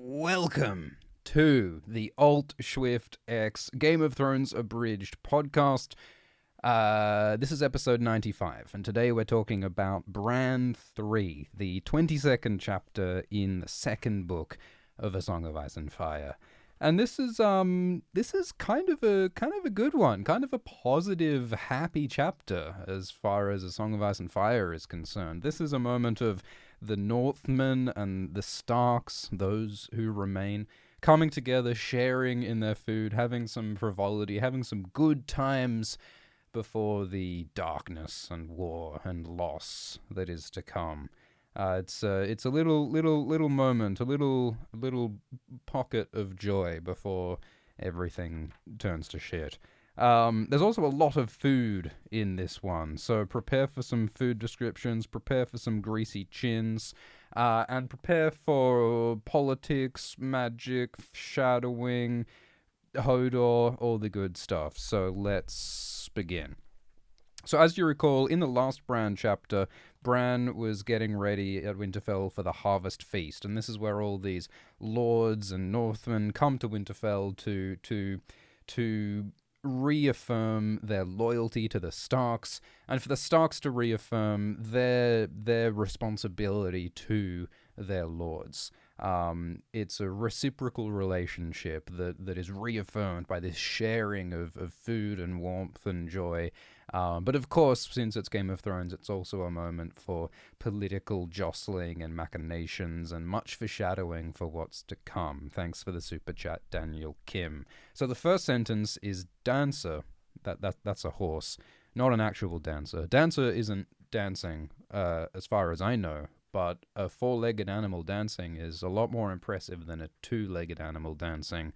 Welcome to the Alt Swift X Game of Thrones Abridged podcast. This is episode 95, and today we're talking about Bran 3, the 22nd chapter in the second book of A Song of Ice and Fire. And this is kind of a good one, kind of a positive, happy chapter as far as A Song of Ice and Fire is concerned. This is a moment of the Northmen and the Starks, those who remain, coming together, sharing in their food, having some frivolity, having some good times before the darkness and war and loss that is to come. It's a little moment, a little pocket of joy before everything turns to shit. There's also a lot of food in this one, so prepare for some food descriptions, prepare for some greasy chins, and prepare for politics, magic, shadowing, Hodor, all the good stuff. So let's begin. So as you recall, in the last Bran chapter, Bran was getting ready at Winterfell for the Harvest Feast, and this is where all these lords and Northmen come to Winterfell to reaffirm their loyalty to the Starks, and for the Starks to reaffirm their responsibility to their lords. It's a reciprocal relationship that is reaffirmed by this sharing of food and warmth and joy. But of course, since it's Game of Thrones, it's also a moment for political jostling and machinations and much foreshadowing for what's to come. Thanks for the super chat, Daniel Kim. So the first sentence is dancer. That's a horse, not an actual dancer. Dancer isn't dancing, as far as I know. But a four-legged animal dancing is a lot more impressive than a two-legged animal dancing,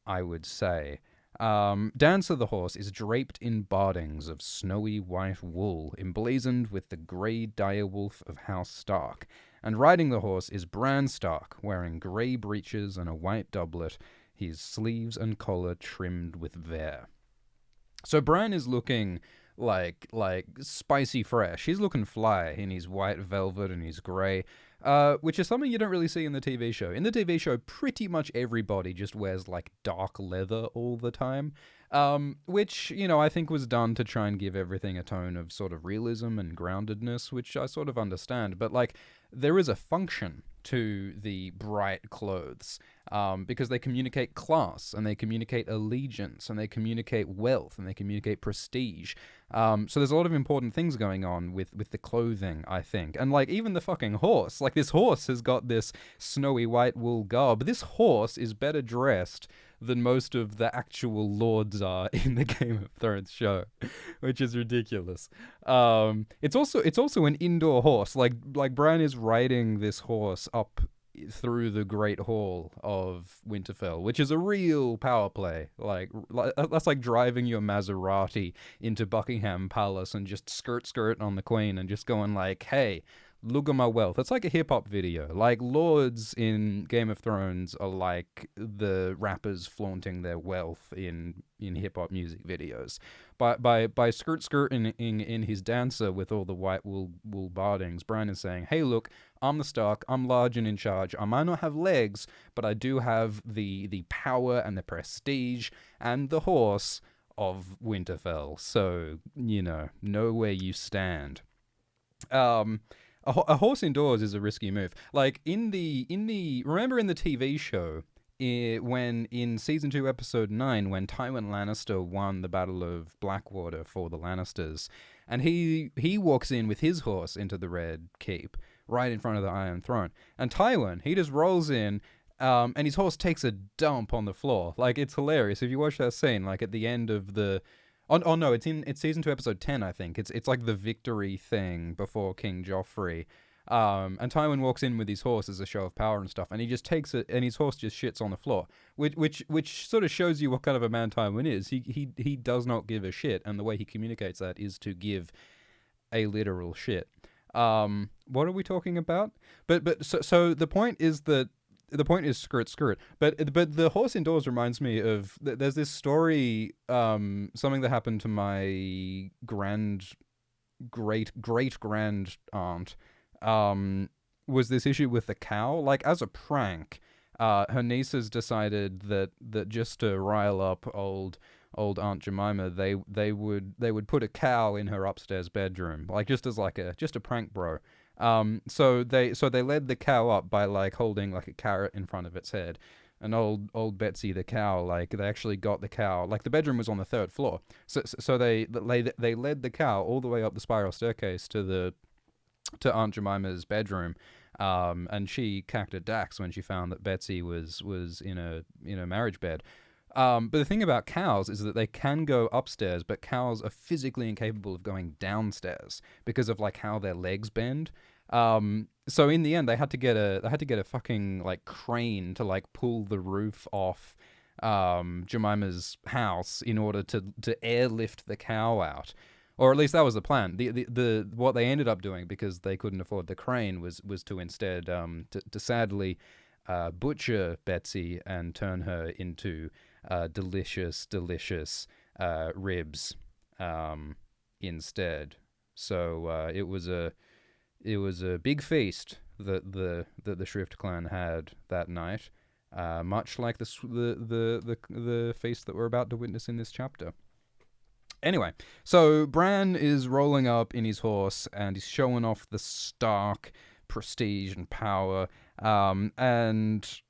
I would say. Dancer the horse is draped in bardings of snowy white wool, emblazoned with the grey direwolf of House Stark. And riding the horse is Bran Stark, wearing grey breeches and a white doublet, his sleeves and collar trimmed with vair. So Bran is looking like spicy fresh. He's looking fly in his white velvet and his grey, which is something you don't really see in the TV show. In the TV show, pretty much everybody just wears like dark leather all the time, which, you know, I think was done to try and give everything a tone of sort of realism and groundedness, which I sort of understand. But like, there is a function to the bright clothes, because they communicate class, and they communicate allegiance, and they communicate wealth, and they communicate prestige. So there's a lot of important things going on with the clothing, I think. And like, even the fucking horse, like this horse has got this snowy white wool garb. This horse is better dressed than most of the actual lords are in the Game of Thrones show, which is ridiculous. It's also an indoor horse. Like Bran is riding this horse up through the Great Hall of Winterfell, which is a real power play. Like that's like driving your Maserati into Buckingham Palace and just skirt on the Queen and just going like, hey, look at my wealth. It's like a hip-hop video. Like, lords in Game of Thrones are like the rappers flaunting their wealth in hip-hop music videos. By skirting in his dancer with all the white wool bardings, Bran is saying, hey, look, I'm the Stark, I'm large and in charge. I might not have legs, but I do have the power and the prestige and the horse of Winterfell. So, you know where you stand. A horse indoors is a risky move. Like remember in the TV show, when in season 2 episode 9, when Tywin Lannister won the Battle of Blackwater for the Lannisters, and he walks in with his horse into the Red Keep right in front of the Iron Throne, and Tywin, he just rolls in, and his horse takes a dump on the floor. Like, it's hilarious if you watch that scene. Like at the end of the Oh no, it's season 2 episode 10, I think. It's like the victory thing before King Joffrey. And Tywin walks in with his horse as a show of power and stuff, and he just takes it, and his horse just shits on the floor, which sort of shows you what kind of a man Tywin is. He does not give a shit, and the way he communicates that is to give a literal shit. What are we talking about? So the point is that the point is skirt. But the horse indoors reminds me of there's this story, something that happened to my great grand aunt, was this issue with the cow. Like, as a prank, her nieces decided that just to rile up old Aunt Jemima, they would put a cow in her upstairs bedroom, like just as like a prank, bro. So they led the cow up by like holding like a carrot in front of its head. And old Betsy the cow, like they actually got the cow. Like the bedroom was on the third floor, so they led the cow all the way up the spiral staircase to Aunt Jemima's bedroom. And she cacked a dax when she found that Betsy was in a marriage bed. But the thing about cows is that they can go upstairs, but cows are physically incapable of going downstairs because of like how their legs bend. So in the end, they had to get a fucking like crane to like pull the roof off Jemima's house in order to airlift the cow out. Or at least that was the plan. The what they ended up doing, because they couldn't afford the crane, was to instead to sadly butcher Betsy and turn her into delicious ribs instead. So it was a big feast that the Shrift clan had that night, much like the feast that we're about to witness in this chapter. Anyway, so Bran is rolling up in his horse and he's showing off the Stark prestige and power. And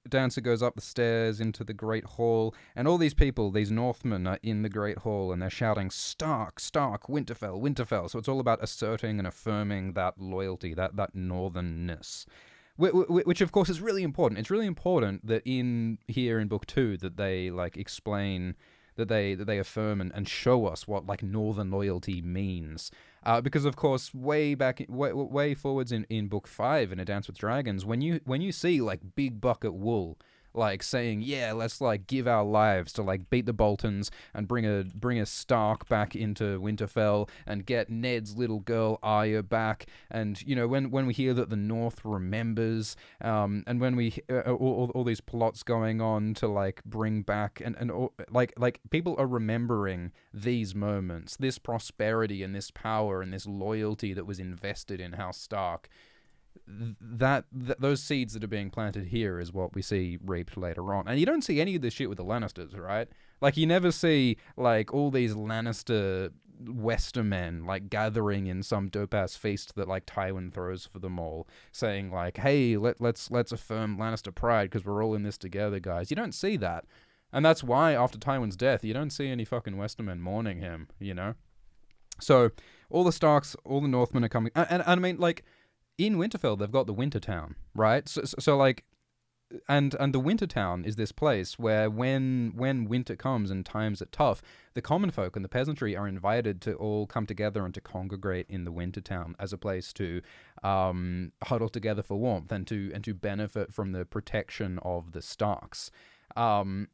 Dancer goes up the stairs into the Great Hall, and all these people, these Northmen, are in the Great Hall, and they're shouting, "Stark, Stark, Winterfell, Winterfell." So it's all about asserting and affirming that loyalty, that northernness. Which of course is really important. It's really important that in book 2 that they like explain, that they affirm and show us what like northern loyalty means. Because of course, way forwards in book 5 in A Dance with Dragons, when you see like Big Bucket Wool like saying, yeah, let's like give our lives to like beat the Boltons and bring a Stark back into Winterfell and get Ned's little girl Arya back, and when we hear that the North remembers, and when we all these plots going on to like bring back and like people are remembering these moments, this prosperity and this power and this loyalty that was invested in House Stark. Those seeds that are being planted here is what we see reaped later on. And you don't see any of this shit with the Lannisters, right? Like, you never see like all these Lannister Westermen like gathering in some dope-ass feast that like Tywin throws for them all, saying like, hey, let's affirm Lannister pride because we're all in this together, guys. You don't see that. And that's why after Tywin's death, you don't see any fucking Westermen mourning him, So all the Starks, all the Northmen are coming, and I mean, like, in Winterfell, they've got the Wintertown, right? So like, and the Wintertown is this place where when winter comes and times are tough, the common folk and the peasantry are invited to all come together and to congregate in the Wintertown as a place to huddle together for warmth and to benefit from the protection of the Starks. And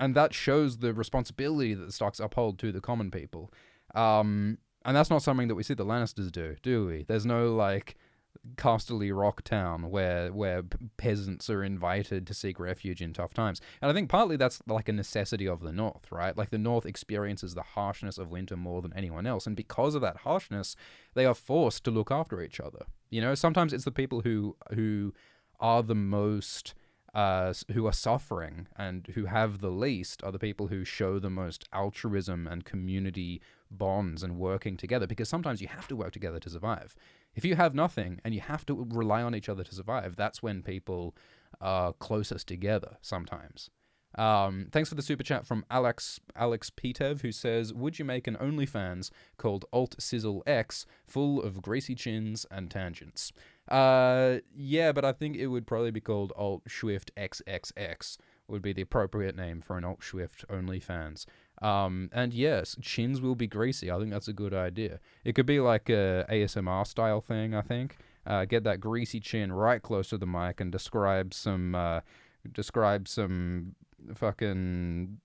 that shows the responsibility that the Starks uphold to the common people. And that's not something that we see the Lannisters do we? There's no, like, Casterly Rock town where peasants are invited to seek refuge in tough times. And I think partly that's, like, a necessity of the North, right? Like, the North experiences the harshness of winter more than anyone else. And because of that harshness, they are forced to look after each other. Sometimes it's the people who are the most... who are suffering and who have the least are the people who show the most altruism and community bonds and working together, because sometimes you have to work together to survive. If you have nothing and you have to rely on each other to survive, that's when people are closest together sometimes. Thanks for the super chat from Alex Pitev, who says, would you make an OnlyFans called Alt Sizzle X, full of greasy chins and tangents? Yeah, but I think it would probably be called Alt Swift XXX, would be the appropriate name for an Alt Swift OnlyFans. And yes, chins will be greasy. I think that's a good idea. It could be like a ASMR style thing, I think. Get that greasy chin right close to the mic and describe some fucking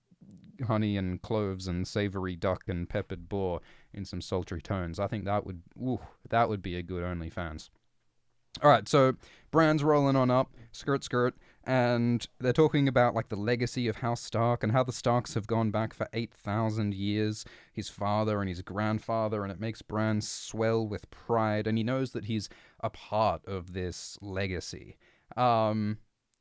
honey and cloves and savory duck and peppered boar in some sultry tones. I think that would be a good OnlyFans. All right, so Bran's rolling on up, skirt, and they're talking about like the legacy of House Stark and how the Starks have gone back for 8,000 years, his father and his grandfather, and it makes Bran swell with pride, and he knows that he's a part of this legacy.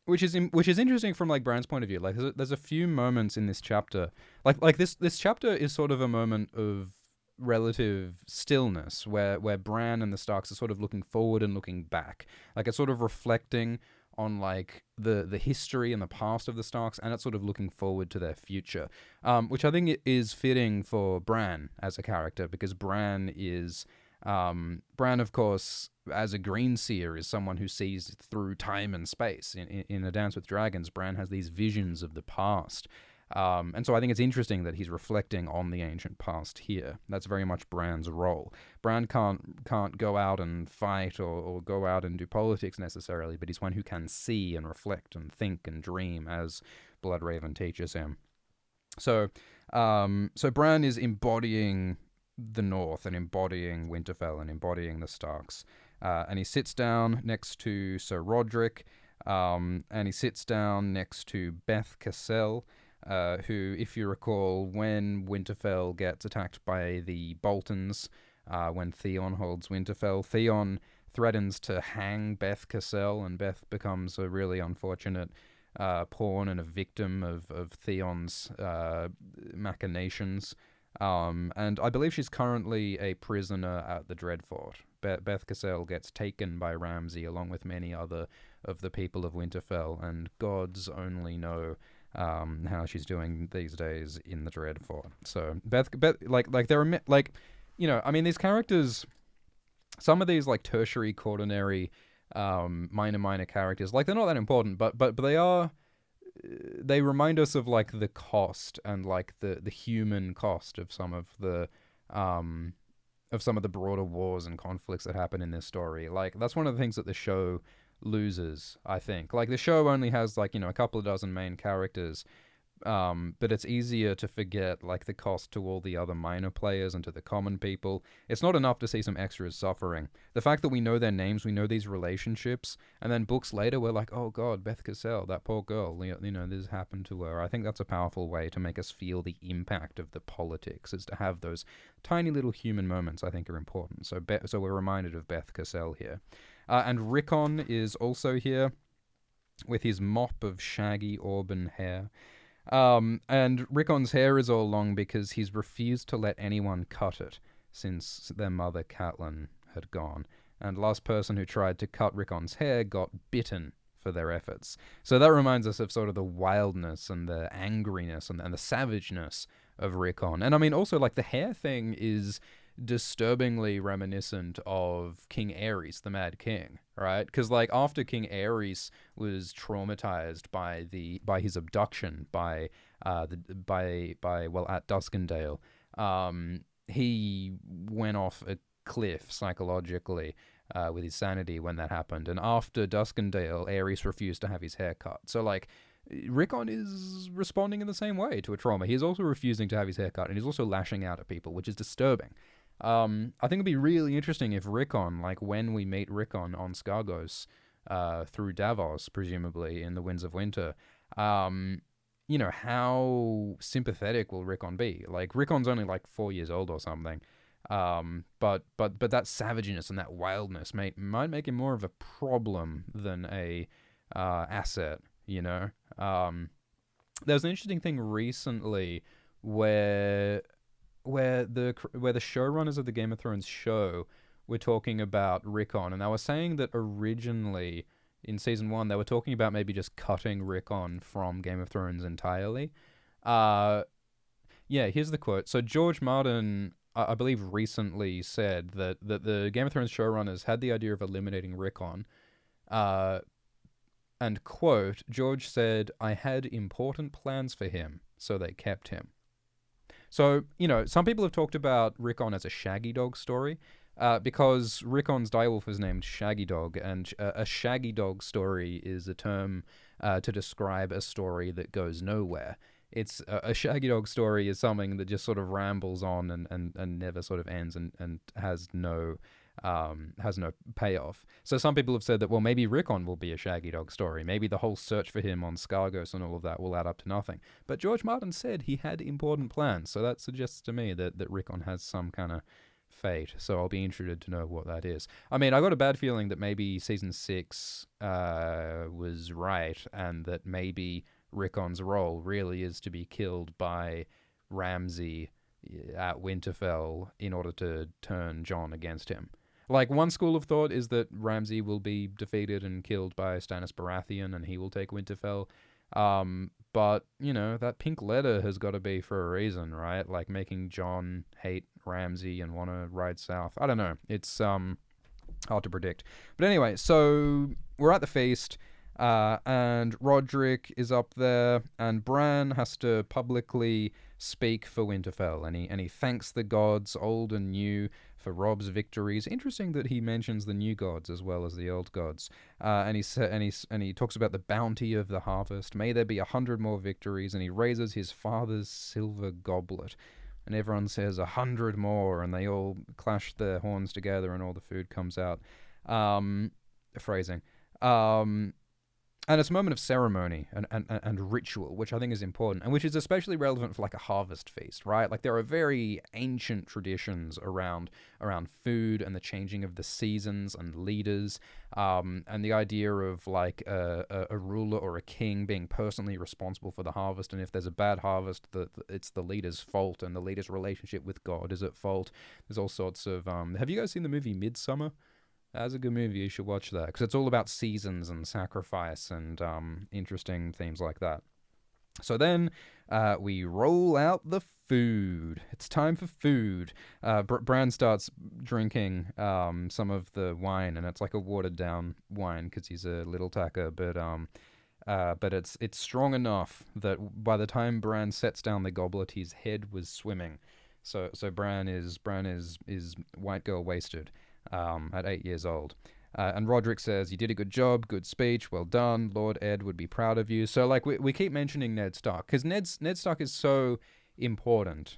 which is interesting from like Bran's point of view. Like there's a few moments in this chapter, like this chapter is sort of a moment of relative stillness where Bran and the Starks are sort of looking forward and looking back. Like it's sort of reflecting on like the history and the past of the Starks, and it's sort of looking forward to their future, which I think it is fitting for Bran as a character, because Bran, of course, as a green seer, is someone who sees through time and space. In A Dance with Dragons, Bran has these visions of the past. And so I think it's interesting that he's reflecting on the ancient past here. That's very much Bran's role. Bran can't go out and fight or go out and do politics necessarily, but he's one who can see and reflect and think and dream, as Bloodraven teaches him. So Bran is embodying the North and embodying Winterfell and embodying the Starks. And he sits down next to Sir Roderick, and he sits down next to Beth Cassel, who, if you recall, when Winterfell gets attacked by the Boltons, when Theon holds Winterfell, Theon threatens to hang Beth Cassel, and Beth becomes a really unfortunate pawn and a victim of Theon's machinations. And I believe she's currently a prisoner at the Dreadfort. Beth Cassel gets taken by Ramsay along with many other of the people of Winterfell, and gods only know how she's doing these days in the Dreadfort. So Beth, like there are I mean, these characters, some of these like tertiary, quaternary, minor characters, like they're not that important, but they remind us of like the cost and like the human cost of some of the broader wars and conflicts that happen in this story. Like that's one of the things that the show loses, I think. Like the show only has like, a couple of dozen main characters, but it's easier to forget like the cost to all the other minor players and to the common people. It's not enough to see some extras suffering. The fact that we know their names, we know these relationships, and then books later we're like, oh god, Beth Cassel, that poor girl, this happened to her. I think that's a powerful way to make us feel the impact of the politics, is to have those tiny little human moments. I think are important. So we're reminded of Beth Cassel here. And Rickon is also here with his mop of shaggy auburn hair. And Rickon's hair is all long because he's refused to let anyone cut it since their mother Catelyn had gone. And last person who tried to cut Rickon's hair got bitten for their efforts. So that reminds us of sort of the wildness and the angriness and the savageness of Rickon. And I mean, also like the hair thing is disturbingly reminiscent of King Aerys, the Mad King, right? Because like after King Aerys was traumatized by his abduction at Duskendale, he went off a cliff psychologically with his sanity when that happened. And after Duskendale, Aerys refused to have his hair cut. So like Rickon is responding in the same way to a trauma. He's also refusing to have his hair cut, and he's also lashing out at people, which is disturbing. I think it'd be really interesting if Rickon, like when we meet Rickon on Skargos, through Davos, presumably in the Winds of Winter, how sympathetic will Rickon be? Like Rickon's only like 4 years old or something, but that savageness and that wildness might make him more of a problem than a asset. There's an interesting thing recently where the showrunners of the Game of Thrones show were talking about Rickon, and they were saying that originally in season 1 they were talking about maybe just cutting Rickon from Game of Thrones entirely. Here's the quote. So George Martin, I believe, recently said that the Game of Thrones showrunners had the idea of eliminating Rickon. And quote, George said, "I had important plans for him, so they kept him." So, some people have talked about Rickon as a Shaggy Dog story, because Rickon's direwolf is named Shaggy Dog, and a Shaggy Dog story is a term to describe a story that goes nowhere. It's a Shaggy Dog story is something that just sort of rambles on and never sort of ends and has no payoff. So some people have said that, well, maybe Rickon will be a Shaggy Dog story. Maybe the whole search for him on Skargos and all of that will add up to nothing. But George Martin said he had important plans, so that suggests to me that Rickon has some kind of fate. So I'll be interested to know what that is. I mean, I got a bad feeling that maybe season 6 was right, and that maybe Rickon's role really is to be killed by Ramsay at Winterfell in order to turn Jon against him. Like, one school of thought is that Ramsay will be defeated and killed by Stannis Baratheon, and he will take Winterfell. But, you know, that pink letter has got to be for a reason, right? Like, making Jon hate Ramsay and want to ride south. I don't know. It's hard to predict. But anyway, so we're at the feast, and Roderick is up there, and Bran has to publicly speak for Winterfell, and he thanks the gods, old and new, for Robb's victories. Interesting that he mentions the new gods as well as the old gods. And he talks about the bounty of the harvest. May there be 100 more victories, and he raises his father's silver goblet. And everyone says 100 more, and they all clash their horns together, and all the food comes out. Phrasing. And it's a moment of ceremony and ritual, which I think is important, and which is especially relevant for like a harvest feast, right? Like, there are very ancient traditions around food and the changing of the seasons and leaders, and the idea of like a ruler or a king being personally responsible for the harvest, and if there's a bad harvest, it's the leader's fault, and the leader's relationship with God is at fault. There's all sorts of... have you guys seen the movie Midsummer? That's a good movie. You should watch that, because it's all about seasons and sacrifice and interesting themes like that. So then we roll out the food. It's time for food. Bran starts drinking some of the wine, and it's like a watered down wine because he's a little tacker, but it's strong enough that by the time Bran sets down the goblet, his head was swimming. So Bran is white girl wasted. At 8 years old. And Roderick says, "You did a good job, good speech, well done. Lord Ed would be proud of you." So, like, we keep mentioning Ned Stark, because Ned Stark is so important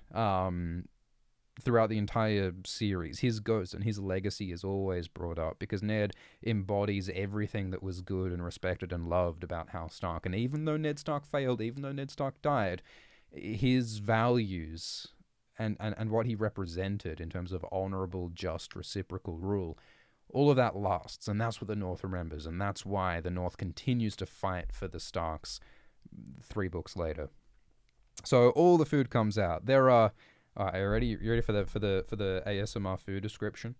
throughout the entire series. His ghost and his legacy is always brought up, because Ned embodies everything that was good and respected and loved about House Stark. And even though Ned Stark failed, even though Ned Stark died, his values... And what he represented in terms of honorable, just, reciprocal rule, all of that lasts, and that's what the North remembers, and that's why the North continues to fight for the Starks 3 books later. So all the food comes out. There are... are you ready? You ready for the ASMR food description?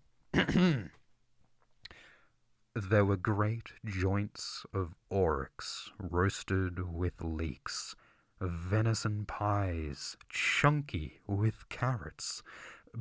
There were great joints of oryx roasted with leeks, venison pies, chunky with carrots,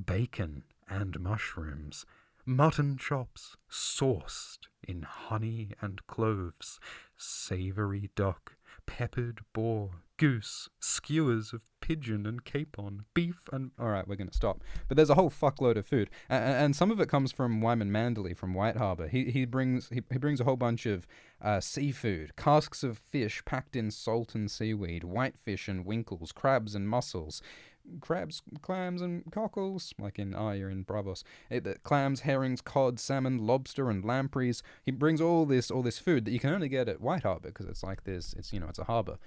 bacon and mushrooms, mutton chops sauced in honey and cloves, savoury duck, peppered boar, goose, skewers of pigeon and capon, beef and... Alright, we're going to stop. But there's a whole fuckload of food. And some of it comes from Wyman Manderley from White Harbour. He brings a whole bunch of seafood, casks of fish packed in salt and seaweed, whitefish and winkles, crabs and mussels, crabs, clams and cockles, like in you're in Bravos. Clams, herrings, cod, salmon, lobster and lampreys. He brings all this food that you can only get at White Harbour, because it's like this, it's a harbour.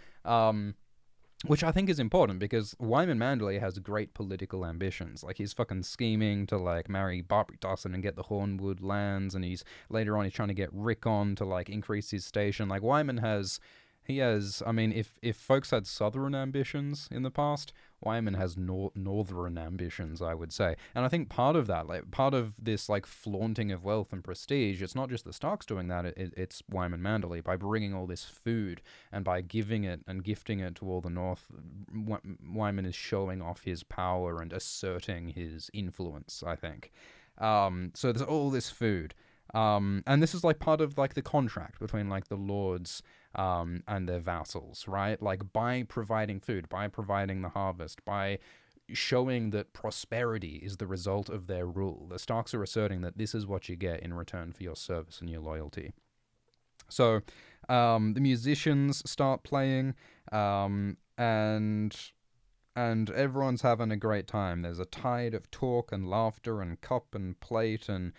Which I think is important, because Wyman Manderley has great political ambitions. Like, he's fucking scheming to, like, marry Barbary Dawson and get the Hornwood lands, and he's trying to get Rickon to, like, increase his station. Like, Wyman has... I mean, if folks had southern ambitions in the past, Wyman has northern ambitions, I would say. And I think part of that, like, part of this, like, flaunting of wealth and prestige, it's not just the Starks doing that, it's Wyman Manderley. By bringing all this food and by giving it and gifting it to all the North, Wyman is showing off his power and asserting his influence, I think. So there's all this food. And this is, like, part of, like, the contract between, like, the lords and their vassals, right? Like, by providing food, by providing the harvest, by showing that prosperity is the result of their rule, the Starks are asserting that this is what you get in return for your service and your loyalty. So the musicians start playing, and everyone's having a great time. There's a tide of talk and laughter and cup and plate, and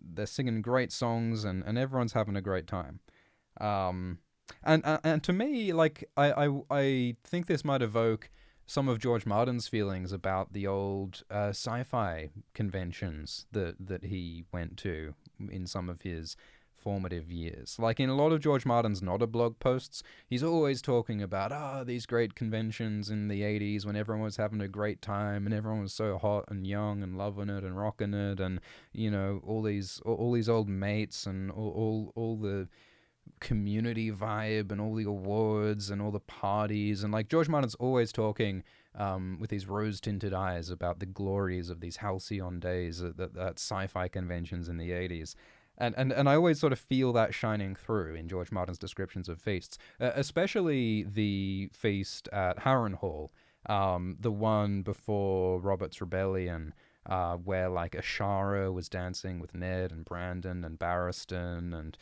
they're singing great songs, and everyone's having a great time. And to me, like, I think this might evoke some of George Martin's feelings about the old sci-fi conventions that he went to in some of his formative years. Like in a lot of George Martin's Nodder blog posts, he's always talking about these great conventions in the 80s when everyone was having a great time and everyone was so hot and young and loving it and rocking it, and all these old mates and all the community vibe and all the awards and all the parties. And like George Martin's always talking with these rose-tinted eyes about the glories of these halcyon days at sci-fi conventions in the 80s. And I always sort of feel that shining through in George Martin's descriptions of feasts, especially the feast at Harrenhal, the one before Robert's Rebellion, where like Ashara was dancing with Ned and Brandon and Barristan,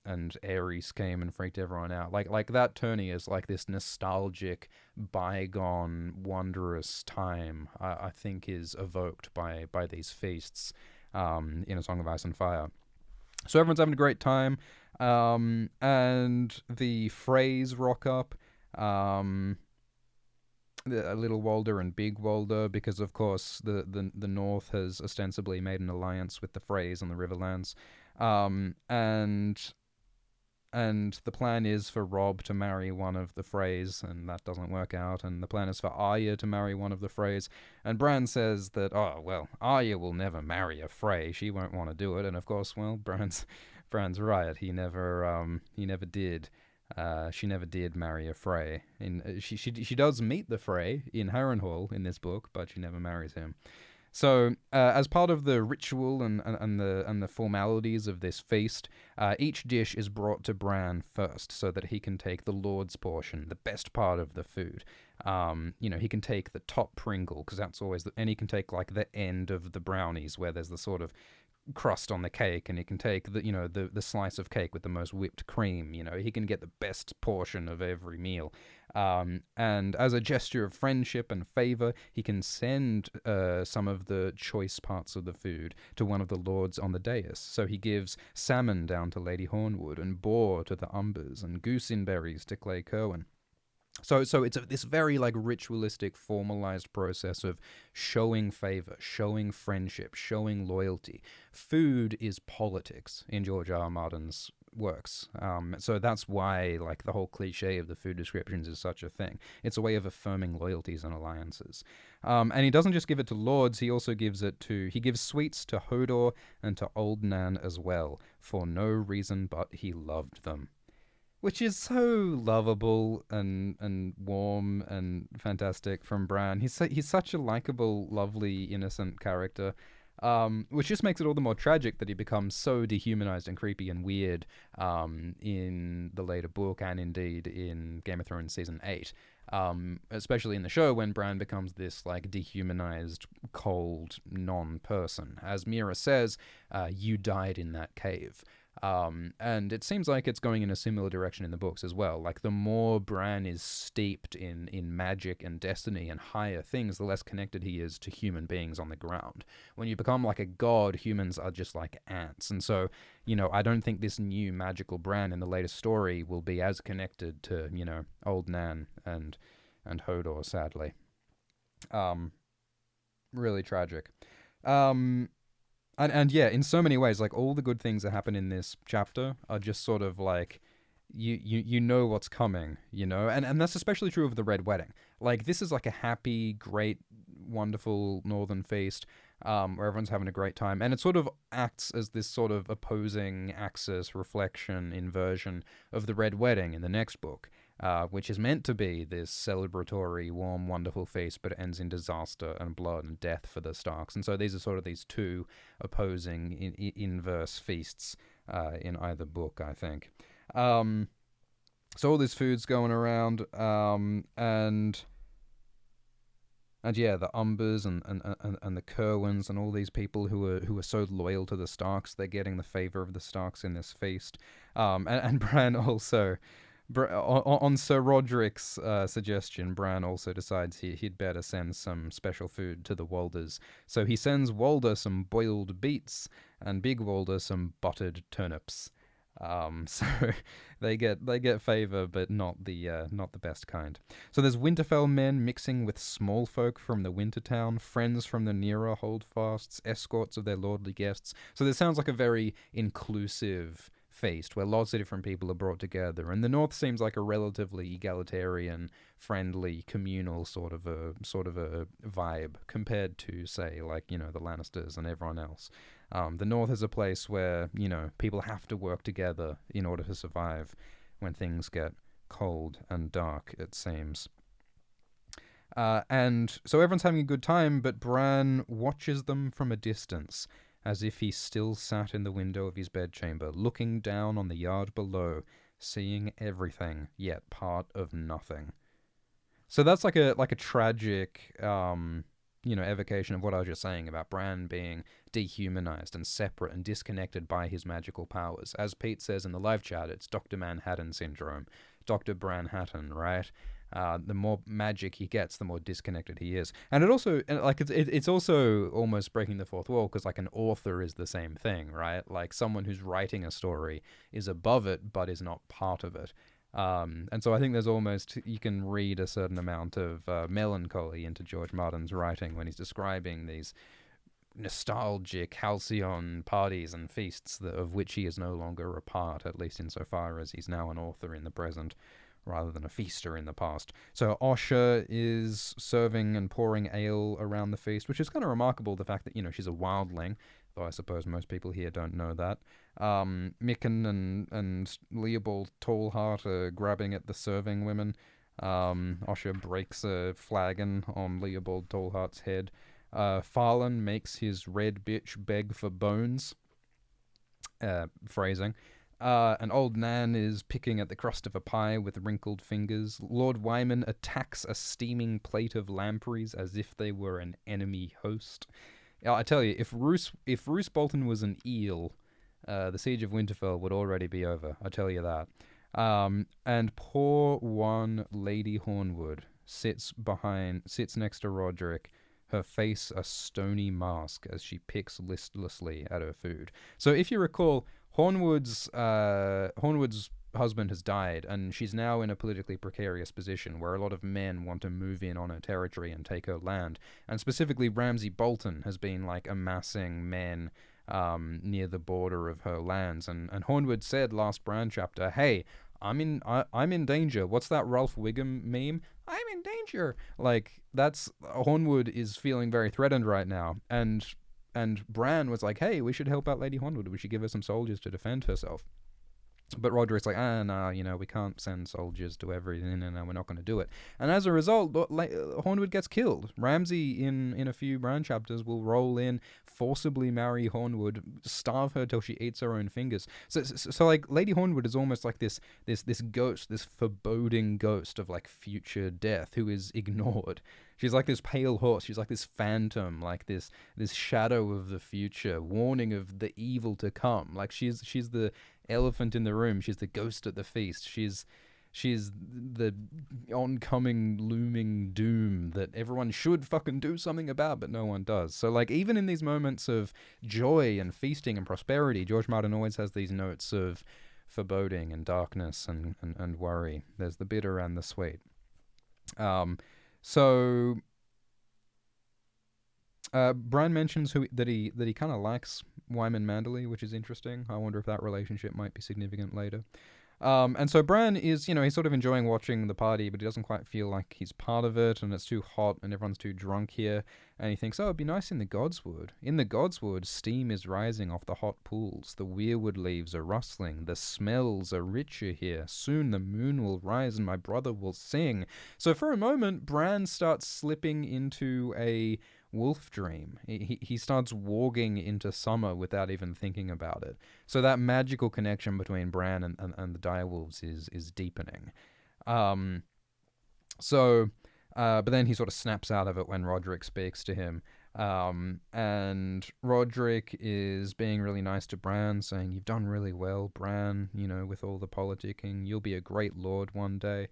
and Ares came and freaked everyone out. Like that tourney is like this nostalgic, bygone, wondrous time. I think is evoked by these feasts in A Song of Ice and Fire. So everyone's having a great time, and the Freys rock up. Little Walder and Big Walder, because of course the North has ostensibly made an alliance with the Freys on the Riverlands, and the plan is for Robb to marry one of the Freys, and that doesn't work out. And the plan is for Arya to marry one of the Freys. And Bran says that, Arya will never marry a Frey. She won't want to do it. And of course, Bran's right. He never did. She never did marry a Frey. She does meet the Frey in Harrenhal in this book, but she never marries him. So, as part of the ritual and the formalities of this feast, each dish is brought to Bran first, so that he can take the Lord's portion, the best part of the food. He can take the top Pringle, because that's always, and he can take like the end of the brownies, where there's the sort of crust on the cake, and he can take the slice of cake with the most whipped cream. He can get the best portion of every meal. And as a gesture of friendship and favor, he can send some of the choice parts of the food to one of the lords on the dais. So he gives salmon down to Lady Hornwood, and boar to the Umbers, and gooseberries to Clay Kerwin. So it's this very like ritualistic, formalized process of showing favor, showing friendship, showing loyalty. Food is politics in George R. R. Martin's works. So that's why like the whole cliche of the food descriptions is such a thing. It's a way of affirming loyalties and alliances. And he doesn't just give it to lords, he also gives sweets to Hodor and to Old Nan as well, for no reason but he loved them. Which is so lovable and warm and fantastic from Bran. He's such a likable, lovely, innocent character, which just makes it all the more tragic that he becomes so dehumanized and creepy and weird in the later book, and indeed in Game of Thrones Season 8. Especially in the show, when Bran becomes this like dehumanized, cold, non-person. As Mira says, you died in that cave. And it seems like it's going in a similar direction in the books as well. Like, the more Bran is steeped in magic and destiny and higher things, the less connected he is to human beings on the ground. When you become like a god, humans are just like ants. And so, I don't think this new magical Bran in the latest story will be as connected to, Old Nan and Hodor, sadly. Really tragic. And yeah, in so many ways, like, all the good things that happen in this chapter are just sort of like, you know what's coming, and that's especially true of the Red Wedding. Like, this is like a happy, great, wonderful northern feast, where everyone's having a great time, and it sort of acts as this sort of opposing axis, reflection, inversion of the Red Wedding in the next book. Which is meant to be this celebratory, warm, wonderful feast, but it ends in disaster and blood and death for the Starks. And so these are sort of these two opposing inverse feasts in either book, I think. So all this food's going around, and yeah, the Umbers and the Kerwins and all these people who are so loyal to the Starks, they're getting the favor of the Starks in this feast. And Bran also... on Sir Roderick's suggestion, Bran also decides he'd better send some special food to the Walders. So he sends Walder some boiled beets and Big Walder some buttered turnips. So they get favor, but not the best kind. So there's Winterfell men mixing with small folk from the Wintertown, friends from the nearer holdfasts, escorts of their lordly guests. So this sounds like a very inclusive feast where lots of different people are brought together. And the North seems like a relatively egalitarian, friendly, communal sort of a vibe compared to, say, like, the Lannisters and everyone else. The North is a place where, people have to work together in order to survive when things get cold and dark, it seems. And so everyone's having a good time, but Bran watches them from a distance, as if he still sat in the window of his bedchamber, looking down on the yard below, seeing everything, yet part of nothing. So that's like a tragic, evocation of what I was just saying about Bran being dehumanized and separate and disconnected by his magical powers. As Pete says in the live chat, it's Dr. Manhattan syndrome, Dr. Branhattan, right? The more magic he gets, the more disconnected he is, and it also it's also almost breaking the fourth wall, because like an author is the same thing, right? Like someone who's writing a story is above it, but is not part of it. And so I think there's almost, you can read a certain amount of melancholy into George Martin's writing when he's describing these nostalgic halcyon parties and feasts of which he is no longer a part, at least insofar as he's now an author in the present rather than a feaster in the past. So Osha is serving and pouring ale around the feast, which is kind of remarkable, the fact that, she's a wildling, though I suppose most people here don't know that. Mikken and Leopold Tallheart are grabbing at the serving women. Osha breaks a flagon on Leopold Tallheart's head. Farlan makes his red bitch beg for bones. Phrasing. An old Nan is picking at the crust of a pie with wrinkled fingers. Lord Wyman attacks a steaming plate of lampreys as if they were an enemy host. I tell you, if Roose Bolton was an eel, the siege of Winterfell would already be over. I tell you that. And poor one Lady Hornwood sits next to Roderick, her face a stony mask as she picks listlessly at her food. So if you recall, Hornwood's husband has died, and she's now in a politically precarious position where a lot of men want to move in on her territory and take her land. And specifically, Ramsay Bolton has been like amassing men near the border of her lands. And Hornwood said last Bran chapter, "Hey, I'm in danger." What's that Ralph Wiggum meme? I'm in danger. Like, that's Hornwood is feeling very threatened right now, and Bran was like, "Hey, we should help out Lady Hornwood. We should give her some soldiers to defend herself." But Roderick's like, no, we can't send soldiers to everything, and we're not going to do it. And as a result, Hornwood gets killed. Ramsay, in a few Bran chapters, will roll in, forcibly marry Hornwood, starve her till she eats her own fingers. So like, Lady Hornwood is almost like this ghost, this foreboding ghost of like future death who is ignored. She's like this pale horse. She's like this phantom, like this shadow of the future, warning of the evil to come. Like she's the elephant in the room. She's the ghost at the feast. She's the oncoming looming doom that everyone should fucking do something about, but no one does. So like, even in these moments of joy and feasting and prosperity, George Martin always has these notes of foreboding and darkness and worry. There's the bitter and the sweet. So Bran mentions that he kind of likes Wyman Manderley, which is interesting. I wonder if that relationship might be significant later. And so Bran is, he's sort of enjoying watching the party, but he doesn't quite feel like he's part of it, and it's too hot, and everyone's too drunk here. And he thinks, it'd be nice in the Godswood. In the Godswood, steam is rising off the hot pools. The weirwood leaves are rustling. The smells are richer here. Soon the moon will rise, and my brother will sing. So for a moment, Bran starts slipping into a wolf dream. He starts warging into summer without even thinking about it. So that magical connection between Bran and the direwolves is deepening. But then he sort of snaps out of it when Roderick speaks to him. And Roderick is being really nice to Bran, saying, "You've done really well, Bran, with all the politicking. You'll be a great lord one day."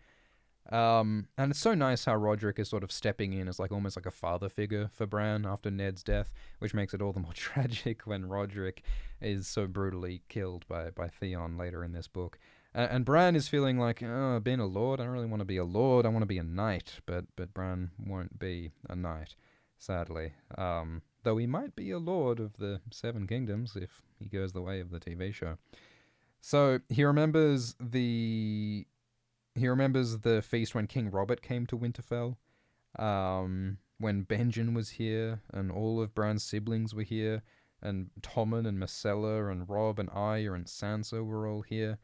And it's so nice how Roderick is sort of stepping in as like almost like a father figure for Bran after Ned's death, which makes it all the more tragic when Roderick is so brutally killed by Theon later in this book. And Bran is feeling like, oh, being a lord, I don't really want to be a lord. I want to be a knight, but Bran won't be a knight, sadly. Though he might be a lord of the Seven Kingdoms if he goes the way of the TV show. So he remembers the feast when King Robert came to Winterfell, when Benjen was here, and all of Bran's siblings were here, and Tommen and Myrcella and Robb and Arya and Sansa were all here,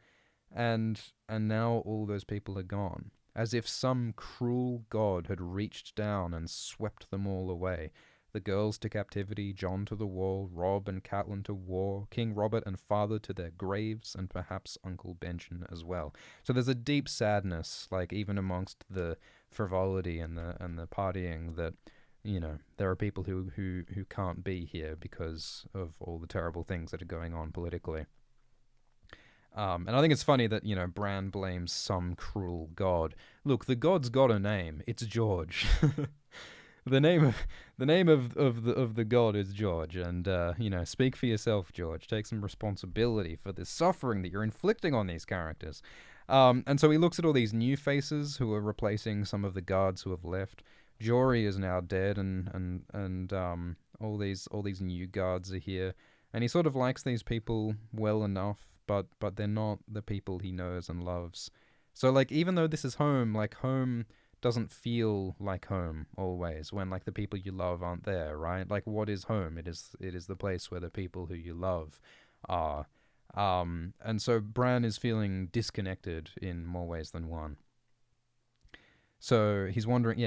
and now all those people are gone, as if some cruel god had reached down and swept them all away. The girls to captivity, Jon to the wall, Robb and Catelyn to war, King Robert and father to their graves, and perhaps Uncle Benjen as well. So there's a deep sadness, like even amongst the frivolity and the partying, that there are people who can't be here because of all the terrible things that are going on politically. And I think it's funny that Bran blames some cruel god. Look, the god's got a name. It's George. The name of the god is George, and speak for yourself, George. Take some responsibility for the suffering that you're inflicting on these characters. And so he looks at all these new faces who are replacing some of the guards who have left. Jory is now dead, and all these new guards are here, and he sort of likes these people well enough, but they're not the people he knows and loves. So like, even though this is home, like home doesn't feel like home always when like the people you love aren't there, right? Like, what is home? It is the place where the people who you love are. And so Bran is feeling disconnected in more ways than one. So he's wondering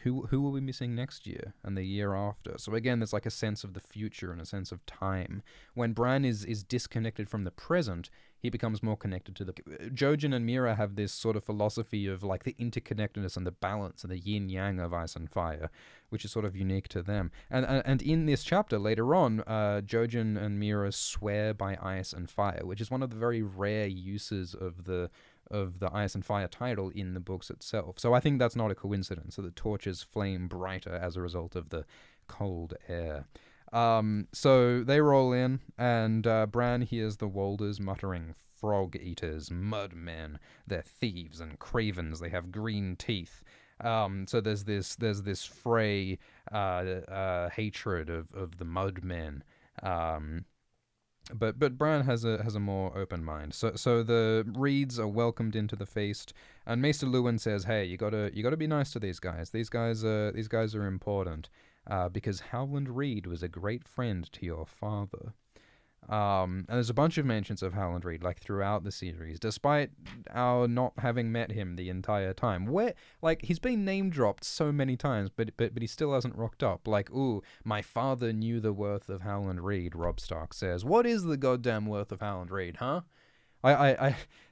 who will be missing next year and the year after. So again, there's like a sense of the future and a sense of time. When Bran is disconnected from the present, he becomes more connected to the... Jojen and Mira have this sort of philosophy of like the interconnectedness and the balance and the yin-yang of ice and fire, which is sort of unique to them. And in this chapter later on, Jojen and Mira swear by ice and fire, which is one of the very rare uses of the Ice and Fire title in the books itself. So I think that's not a coincidence, that the torches flame brighter as a result of the cold air. So they roll in, and Bran hears the Walders muttering, "Frog eaters, mud men, they're thieves and cravens, they have green teeth." So there's this fray hatred of the mud men. But Bran has a more open mind. So the Reeds are welcomed into the feast, and Maester Luwin says, "Hey, you gotta be nice to these guys. These guys are important, because Howland Reed was a great friend to your father." And there's a bunch of mentions of Howland Reed like throughout the series, despite our not having met him the entire time. Where like he's been name dropped so many times, but he still hasn't rocked up. Like, ooh, my father knew the worth of Howland Reed. Robb Stark says, "What is the goddamn worth of Howland Reed, huh?"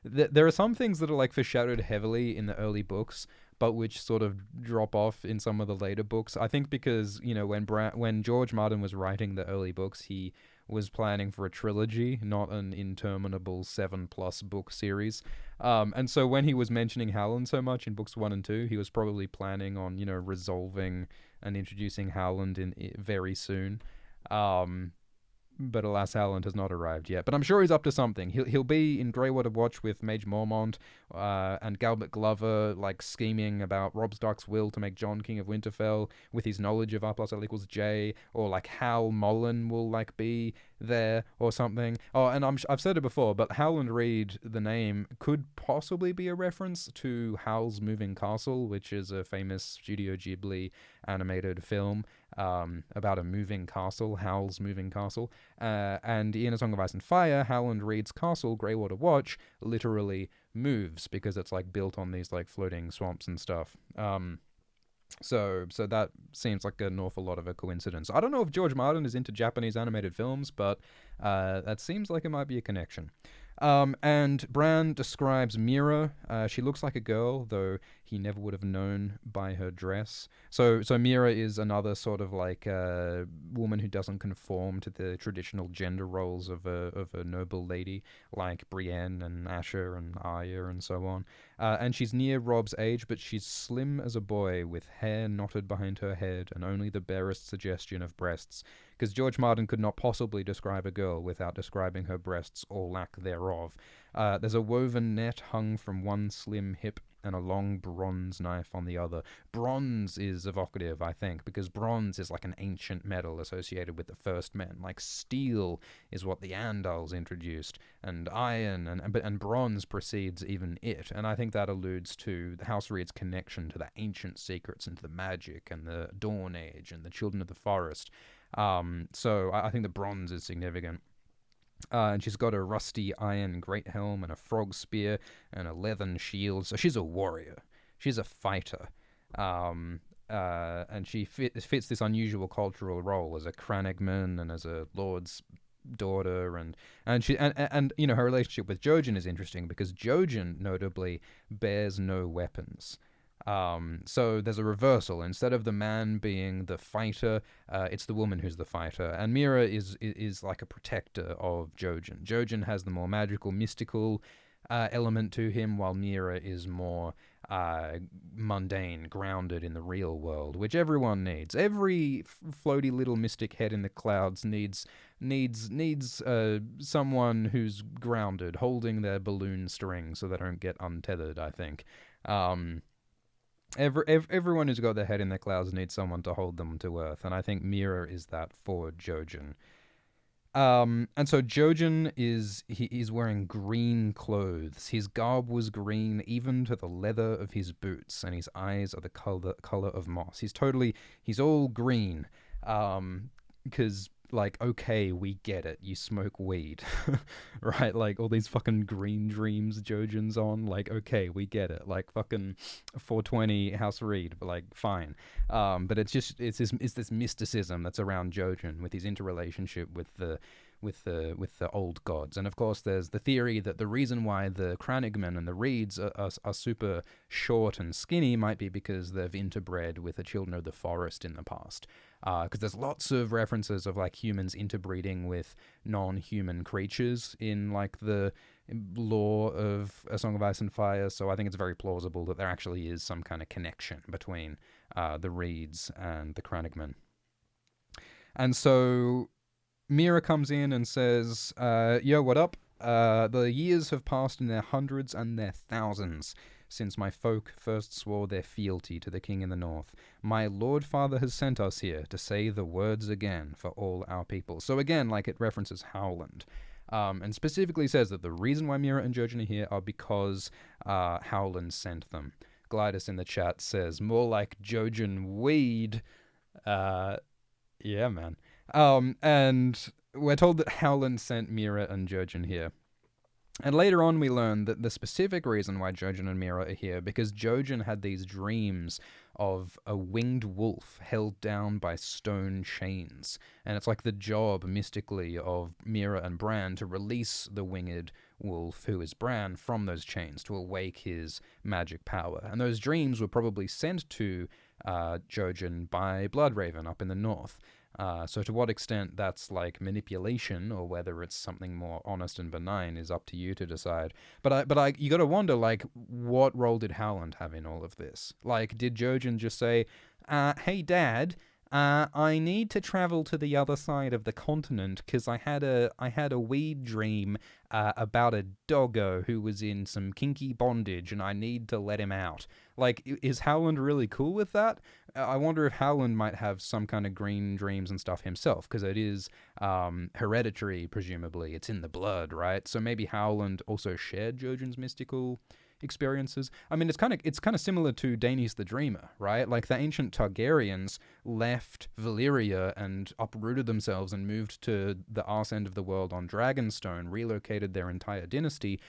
There are some things that are like foreshadowed heavily in the early books, but which sort of drop off in some of the later books. I think because when George Martin was writing the early books, he was planning for a trilogy, not an interminable 7+ book series. And so when he was mentioning Howland so much in books 1 and 2, he was probably planning on, resolving and introducing Howland in very soon. But alas, Howland has not arrived yet. But I'm sure he's up to something. He'll be in Greywater Watch with Mage Mormont and Galbert Glover, like scheming about Robb Stark's will to make Jon King of Winterfell with his knowledge of R+L=J, or like Hal Mullen will like be there or something. Oh, and I've said it before, but Howland Reed, the name, could possibly be a reference to Howl's Moving Castle, which is a famous Studio Ghibli animated film about a moving castle, Howl's Moving Castle. And in A Song of Ice and Fire, Howland Reed's castle, Greywater Watch, literally moves because it's like built on these like floating swamps and stuff. So that seems like an awful lot of a coincidence. I don't know if George Martin is into Japanese animated films, but that seems like it might be a connection. And Bran describes Mira. She looks like a girl, though he never would have known by her dress. So Mira is another sort of like woman who doesn't conform to the traditional gender roles of a noble lady, like Brienne and Asher and Arya and so on. And she's near Rob's age, but she's slim as a boy, with hair knotted behind her head and only the barest suggestion of breasts, because George Martin could not possibly describe a girl without describing her breasts or lack thereof. There's a woven net hung from one slim hip and a long bronze knife on the other. Bronze is evocative, I think, because bronze is like an ancient metal associated with the first men. Like steel is what the Andals introduced, and iron, and bronze precedes even it. And I think that alludes to the House Reed's connection to the ancient secrets and to the magic and the Dawn Age and the Children of the Forest. So I think the bronze is significant. And she's got a rusty iron great helm and a frog spear and a leathern shield. So she's a warrior. She's a fighter. And she fits this unusual cultural role as a Cranagman and as a lord's daughter, and she and you know, her relationship with Jojen is interesting because Jojen notably bears no weapons. So there's a reversal. Instead of the man being the fighter, it's the woman who's the fighter. And Mira is like a protector of Jojen. Jojen has the more magical, mystical element to him, while Mira is more mundane, grounded in the real world, which everyone needs. Every floaty little mystic head in the clouds needs someone who's grounded, holding their balloon string so they don't get untethered, I think. Everyone who's got their head in the clouds needs someone to hold them to earth, and I think Mira is that for Jojen. And so Jojen he's wearing green clothes. His garb was green, even to the leather of his boots, and his eyes are the color of moss. He's all green, because like, okay, we get it. You smoke weed, right? Like all these fucking green dreams Jojen's on. Like, okay, we get it. Like fucking 420 House Reed, but like fine. But it's this mysticism that's around Jojen with his interrelationship with the old gods. And of course there's the theory that the reason why the Cranagmen and the Reeds are super short and skinny might be because they've interbred with the Children of the Forest in the past. Because there's lots of references of like humans interbreeding with non-human creatures in like the lore of A Song of Ice and Fire, so I think it's very plausible that there actually is some kind of connection between the Reeds and the Cranagmen. And so Mira comes in and says, yo, what up? The years have passed in their hundreds and their thousands since my folk first swore their fealty to the king in the north. My lord father has sent us here to say the words again for all our people. So again, like, it references Howland. And specifically says that the reason why Mira and Jojen are here are because Howland sent them. Glidus in the chat says, more like Jojen weed. Yeah, man. And we're told that Howland sent Mira and Jojen here. And later on we learn that the specific reason why Jojen and Mira are here, because Jojen had these dreams of a winged wolf held down by stone chains. And it's like the job, mystically, of Mira and Bran to release the winged wolf, who is Bran, from those chains, to awake his magic power. And those dreams were probably sent to Jojen by Bloodraven up in the north. So to what extent that's like manipulation or whether it's something more honest and benign is up to you to decide. But you got to wonder, like, what role did Howland have in all of this? Like, did Jojen just say, "Hey, Dad, I need to travel to the other side of the continent because I had a weed dream about a doggo who was in some kinky bondage and I need to let him out." Like, is Howland really cool with that? I wonder if Howland might have some kind of green dreams and stuff himself, because it is hereditary, presumably. It's in the blood, right? So maybe Howland also shared Jojen's mystical experiences. I mean, it's kind of similar to Daenerys the Dreamer, right? Like, the ancient Targaryens left Valyria and uprooted themselves and moved to the arse end of the world on Dragonstone, relocated their entire dynasty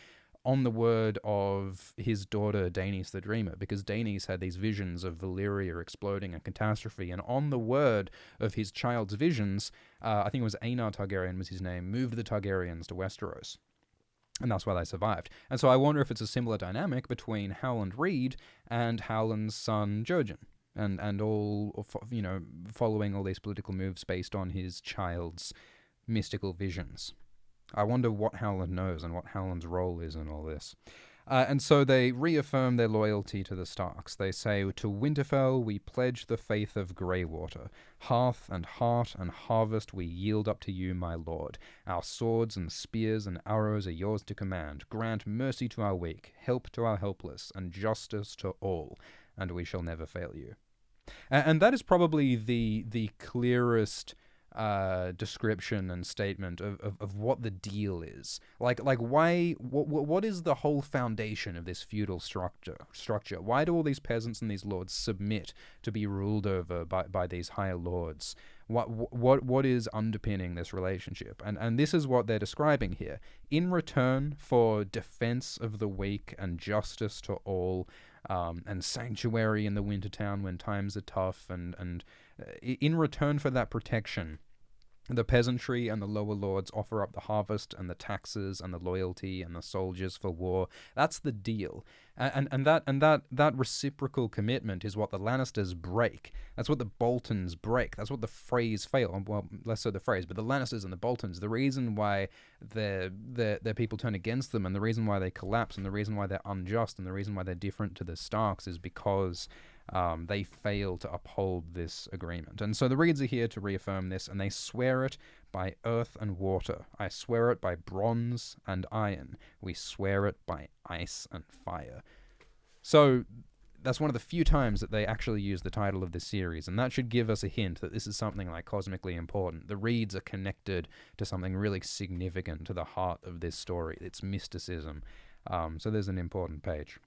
on the word of his daughter Daenerys the Dreamer, because Daenerys had these visions of Valyria exploding and catastrophe, and on the word of his child's visions, I think it was Aenar Targaryen was his name, moved the Targaryens to Westeros. And that's why they survived. And so I wonder if it's a similar dynamic between Howland Reed and Howland's son Jojen, and all, following all these political moves based on his child's mystical visions. I wonder what Howland knows and what Howland's role is in all this. And so they reaffirm their loyalty to the Starks. They say, "To Winterfell we pledge the faith of Greywater. Hearth and heart and harvest we yield up to you, my lord. Our swords and spears and arrows are yours to command. Grant mercy to our weak, help to our helpless, and justice to all, and we shall never fail you." And that is probably the clearest description and statement of what the deal is. Like why, what is the whole foundation of this feudal structure? Why do all these peasants and these lords submit to be ruled over by these higher lords? What is underpinning this relationship? And this is what they're describing here. In return for defense of the weak and justice to all, and sanctuary in the Wintertown when times are tough, and in return for that protection, the peasantry and the lower lords offer up the harvest and the taxes and the loyalty and the soldiers for war. That's the deal. And that reciprocal commitment is what the Lannisters break. That's what the Boltons break. That's what the Freys fail. Well, less so the Freys, but the Lannisters and the Boltons. The reason why their people turn against them, and the reason why they collapse, and the reason why they're unjust, and the reason why they're different to the Starks is because they fail to uphold this agreement. And so the Reeds are here to reaffirm this, and they swear it by earth and water. I swear it by bronze and iron. We swear it by ice and fire. So that's one of the few times that they actually use the title of this series, and that should give us a hint that this is something like cosmically important. The Reeds are connected to something really significant to the heart of this story. It's mysticism. So there's an important page.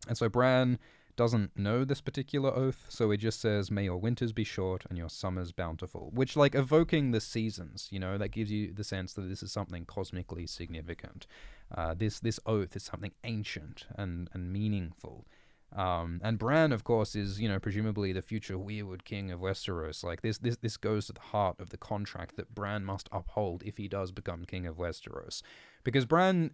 And so Bran doesn't know this particular oath, so he just says, "May your winters be short and your summers bountiful," which, like, evoking the seasons, that gives you the sense that this is something cosmically significant. This oath is something ancient and meaningful. And Bran, of course, is, presumably the future weirwood king of Westeros. Like, this goes to the heart of the contract that Bran must uphold if he does become king of Westeros. Because Bran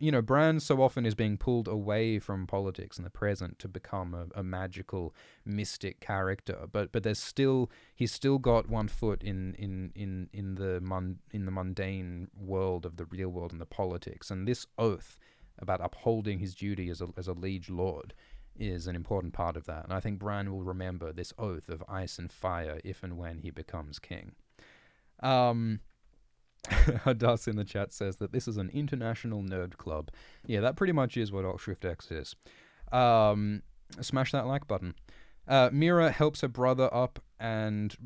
so often is being pulled away from politics in the present to become a magical, mystic character. But he's still got one foot in the mundane world of the real world and the politics. And this oath about upholding his duty as a liege lord is an important part of that, and I think Bran will remember this oath of ice and fire if and when he becomes king. Hadas in the chat says that this is an international nerd club. Yeah, that pretty much is what Alt-Shift X is. Smash that like button. Mira helps her brother up, and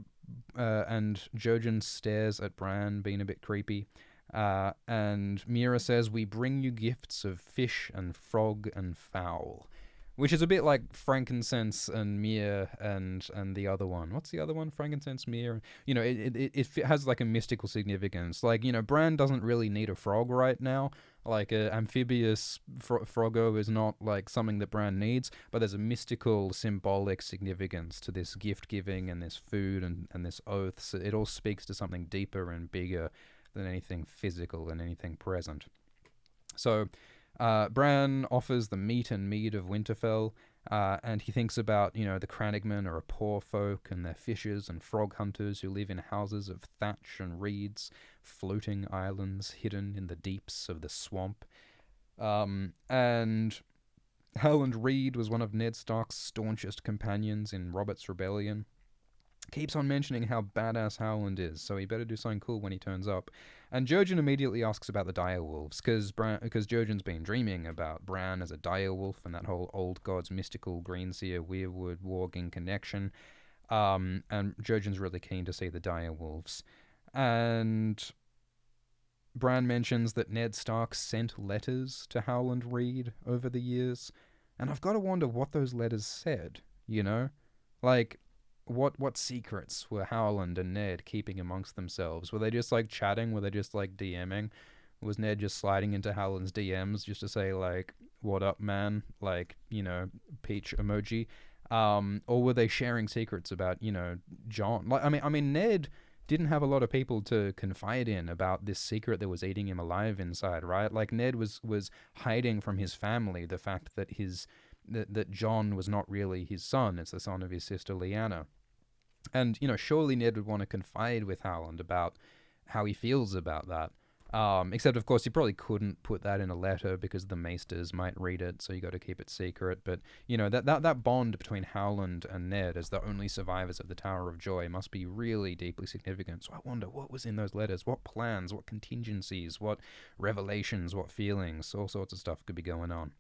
Jojen stares at Bran, being a bit creepy. And Mira says, "We bring you gifts of fish and frog and fowl," which is a bit like frankincense and myrrh and the other one. What's the other one? Frankincense, myrrh. It has like a mystical significance. Like, Bran doesn't really need a frog right now. Like, a amphibious froggo is not like something that Bran needs, but there's a mystical, symbolic significance to this gift giving and this food and this oath. So it all speaks to something deeper and bigger than anything physical and anything present. So Bran offers the meat and mead of Winterfell, and he thinks about, the Crannogmen are a poor folk, and they're fishers and frog hunters who live in houses of thatch and reeds, floating islands hidden in the deeps of the swamp. And Howland Reed was one of Ned Stark's staunchest companions in Robert's Rebellion. Keeps on mentioning how badass Howland is, so he better do something cool when he turns up. And Jojen immediately asks about the direwolves, because Jojen's been dreaming about Bran as a direwolf and that whole old gods mystical Greenseer weirwood warging connection. And Jojen's really keen to see the direwolves. And Bran mentions that Ned Stark sent letters to Howland Reed over the years, and I've got to wonder what those letters said, Like, what secrets were Howland and Ned keeping amongst themselves? Were they just like chatting? Were they just like DMing? Was Ned just sliding into Howland's DMs just to say like, "What up, man?" Like, peach emoji. Or were they sharing secrets about, Jon? Like, I mean, Ned didn't have a lot of people to confide in about this secret that was eating him alive inside, right? Like Ned was hiding from his family the fact that that John was not really his son. It's the son of his sister Lyanna. And, surely Ned would want to confide with Howland about how he feels about that. Except, of course, he probably couldn't put that in a letter because the maesters might read it, so you got to keep it secret. But, that bond between Howland and Ned as the only survivors of the Tower of Joy must be really deeply significant. So I wonder what was in those letters, what plans, what contingencies, what revelations, what feelings, all sorts of stuff could be going on.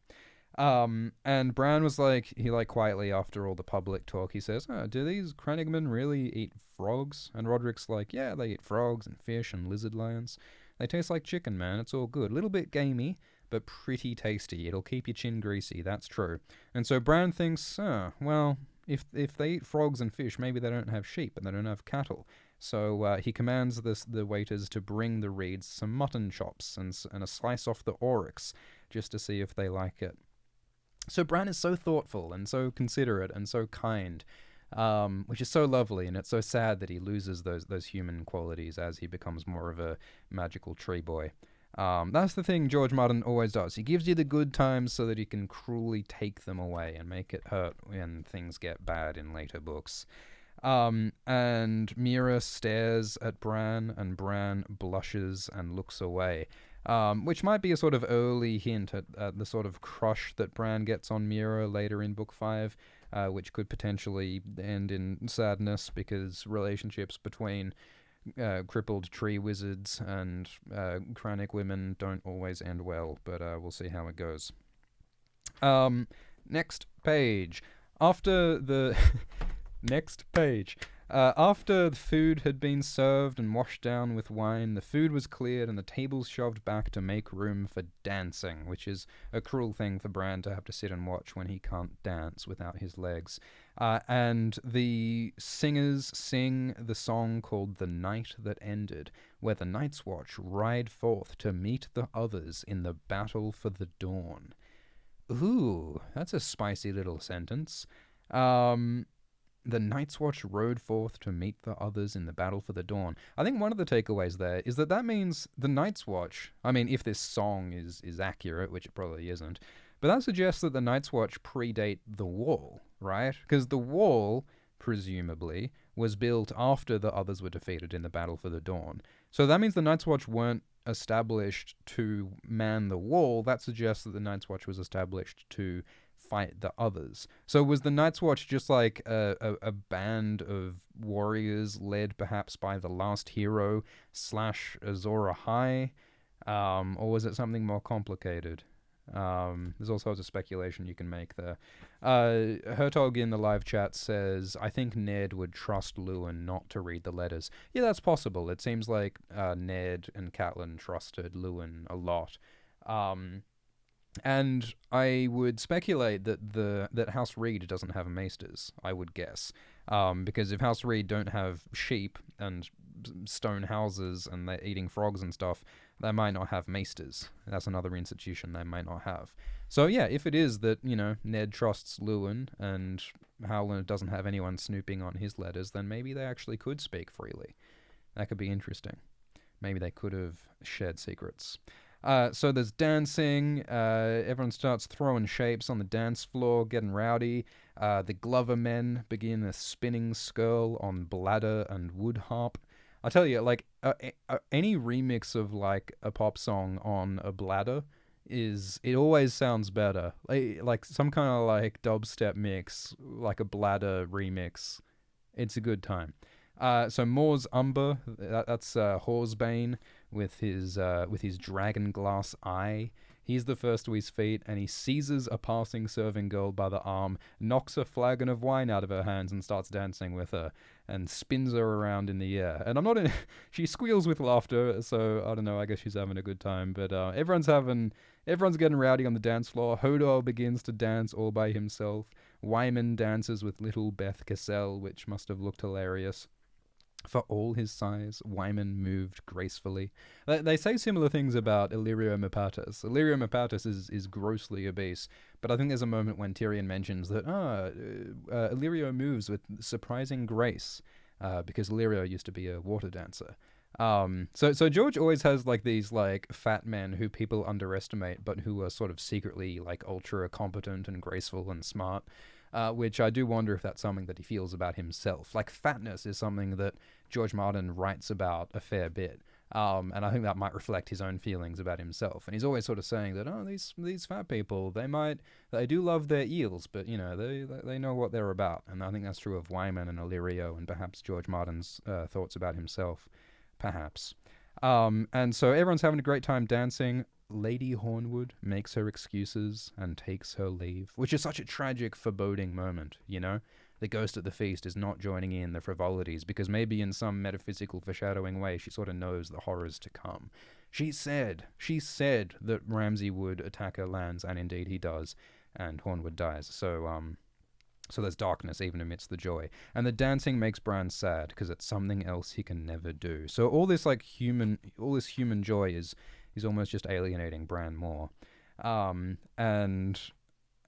And Bran was he quietly after all the public talk, he says, do these Crannogmen really eat frogs? And Roderick's like, yeah, they eat frogs and fish and lizard lions. They taste like chicken, man. It's all good. A little bit gamey, but pretty tasty. It'll keep your chin greasy. That's true. And so Bran thinks, well, if they eat frogs and fish, maybe they don't have sheep and they don't have cattle. So he commands the waiters to bring the Reeds some mutton chops and a slice off the oryx just to see if they like it. So Bran is so thoughtful and so considerate and so kind, which is so lovely, and it's so sad that he loses those human qualities as he becomes more of a magical tree boy. That's the thing George Martin always does. He gives you the good times so that he can cruelly take them away and make it hurt when things get bad in later books. And Mira stares at Bran, and Bran blushes and looks away. Which might be a sort of early hint at the sort of crush that Bran gets on Mira later in Book 5, which could potentially end in sadness because relationships between crippled tree wizards and Crannic women don't always end well, but we'll see how it goes. Next page. After the... Next page. After the food had been served and washed down with wine, the food was cleared and the tables shoved back to make room for dancing, which is a cruel thing for Bran to have to sit and watch when he can't dance without his legs. And the singers sing the song called The Night That Ended, where the Night's Watch ride forth to meet the others in the battle for the dawn. Ooh, that's a spicy little sentence. The Night's Watch rode forth to meet the others in the battle for the dawn. I think one of the takeaways there is that means the Night's Watch, I mean, if this song is accurate, which it probably isn't, but that suggests that the Night's Watch predate the Wall, right? Because the Wall, presumably, was built after the others were defeated in the battle for the dawn. So that means the Night's Watch weren't established to man the Wall. That suggests that the Night's Watch was established to fight the others. So was the Night's Watch just like a band of warriors led perhaps by the last hero / Azor Ahai? Or was it something more complicated? There's all sorts of speculation you can make there. Hertog in the live chat says, I think Ned would trust Luwin not to read the letters. Yeah, that's possible. It seems like Ned and Catelyn trusted Luwin a lot. And I would speculate that House Reed doesn't have maesters, I would guess. Because if House Reed don't have sheep and stone houses and they're eating frogs and stuff, they might not have maesters. That's another institution they might not have. So yeah, if it is that, Ned trusts Luwin and Howland doesn't have anyone snooping on his letters, then maybe they actually could speak freely. That could be interesting. Maybe they could have shared secrets. So there's dancing, everyone starts throwing shapes on the dance floor, getting rowdy. The Glover men begin a spinning skirl on bladder and wood harp. I tell you, any remix of a pop song on a bladder it always sounds better. Like some kind of dubstep mix, like a bladder remix. It's a good time. So Mors Umber, that's Horsebane with his dragon glass eye. He's the first to his feet, and he seizes a passing serving girl by the arm, knocks a flagon of wine out of her hands, and starts dancing with her, and spins her around in the air. And she squeals with laughter, so I don't know, I guess she's having a good time. But everyone's getting rowdy on the dance floor. Hodor begins to dance all by himself. Wyman dances with little Beth Cassell, which must have looked hilarious. For all his size, Wyman moved gracefully. They say similar things about Illyrio Mopatis. Illyrio Mopatis is grossly obese, but I think there's a moment when Tyrion mentions that Illyrio moves with surprising grace. because Illyrio used to be a water dancer. So George always has like these like fat men who people underestimate, but who are sort of secretly like ultra competent and graceful and smart. Which I do wonder if that's something that he feels about himself. Like fatness is something that George Martin writes about a fair bit. And I think that might reflect his own feelings about himself. And he's always sort of saying that, oh, these fat people, they do love their eels, but you know, they know what they're about. And I think that's true of Wyman and Illyrio, and perhaps George Martin's thoughts about himself, perhaps. And so everyone's having a great time dancing. Lady Hornwood makes her excuses and takes her leave, which is such a tragic, foreboding moment, you know? The ghost at the feast is not joining in the frivolities because maybe in some metaphysical foreshadowing way she sort of knows the horrors to come. She said that Ramsay would attack her lands, and indeed he does, and Hornwood dies. So there's darkness even amidst the joy. And the dancing makes Bran sad because it's something else he can never do. So all this human joy is almost just alienating Bran more. And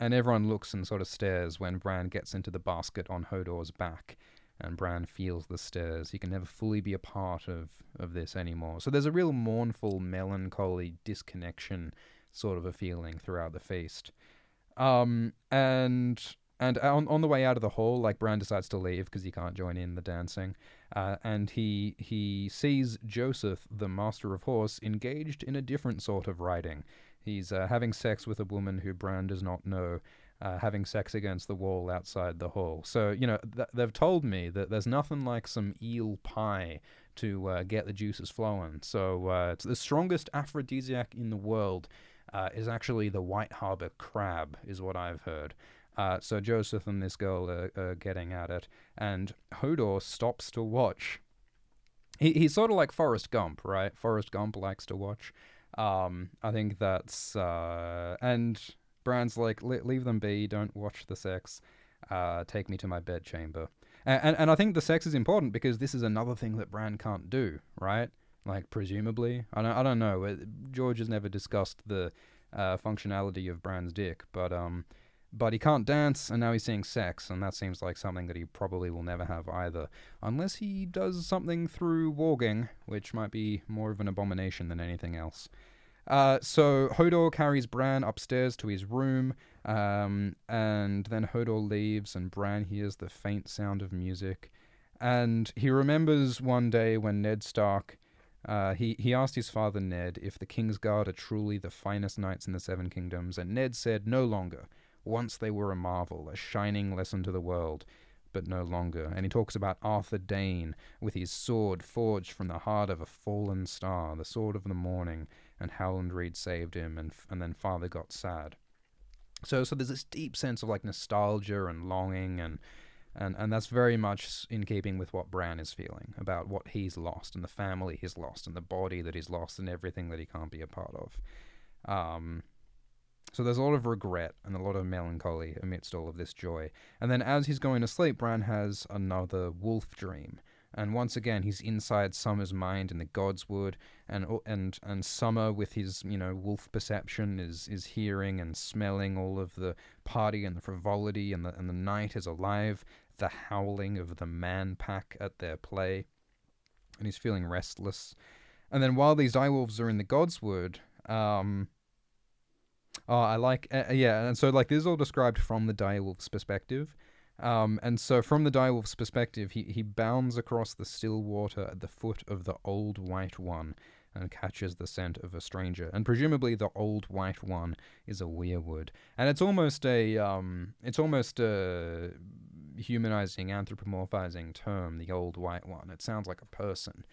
everyone looks and sort of stares when Bran gets into the basket on Hodor's back, and Bran feels the stares. He can never fully be a part of this anymore. So there's a real mournful, melancholy disconnection sort of a feeling throughout the feast. And on the way out of the hall, like, Bran decides to leave because he can't join in the dancing. And he sees Joseph, the Master of Horse, engaged in a different sort of riding. He's having sex with a woman who Bran does not know, having sex against the wall outside the hall. So, you know, they've told me that there's nothing like some eel pie to get the juices flowing. So it's the strongest aphrodisiac in the world is actually the White Harbor crab, is what I've heard. So Joseph and this girl are getting at it, and Hodor stops to watch. He's sort of like Forrest Gump, right? Forrest Gump likes to watch. I think that's... and Bran's like, leave them be, don't watch the sex, take me to my bedchamber. And I think the sex is important because this is another thing that Bran can't do, right? Like, presumably. I don't know. George has never discussed the functionality of Bran's dick, but he can't dance, and now he's seeing sex, and that seems like something that he probably will never have either, unless he does something through warging, which might be more of an abomination than anything else. So Hodor carries Bran upstairs to his room, and then Hodor leaves, and Bran hears the faint sound of music, and he remembers one day when Ned Stark... he asked his father Ned if the Kingsguard are truly the finest knights in the Seven Kingdoms, and Ned said no longer. Once they were a marvel, a shining lesson to the world, but no longer. And he talks about Arthur Dane with his sword forged from the heart of a fallen star, the sword of the morning, and Howland Reed saved him, and then father got sad. So there's this deep sense of like nostalgia and longing, and that's very much in keeping with what Bran is feeling about what he's lost, and the family he's lost, and the body that he's lost, and everything that he can't be a part of. So there's a lot of regret and a lot of melancholy amidst all of this joy. And then as he's going to sleep, Bran has another wolf dream. And once again, he's inside Summer's mind in the Godswood, and Summer, with his, you know, wolf perception, is hearing and smelling all of the party and the frivolity, and the night is alive, the howling of the man pack at their play. And he's feeling restless. And then while these direwolves are in the Godswood, I like, yeah, and so like this is all described from the direwolf's perspective. And so from the direwolf's perspective, he bounds across the still water at the foot of the Old White One and catches the scent of a stranger. And presumably the Old White One is a weirwood. And it's almost a humanizing, anthropomorphizing term, the Old White One. It sounds like a person.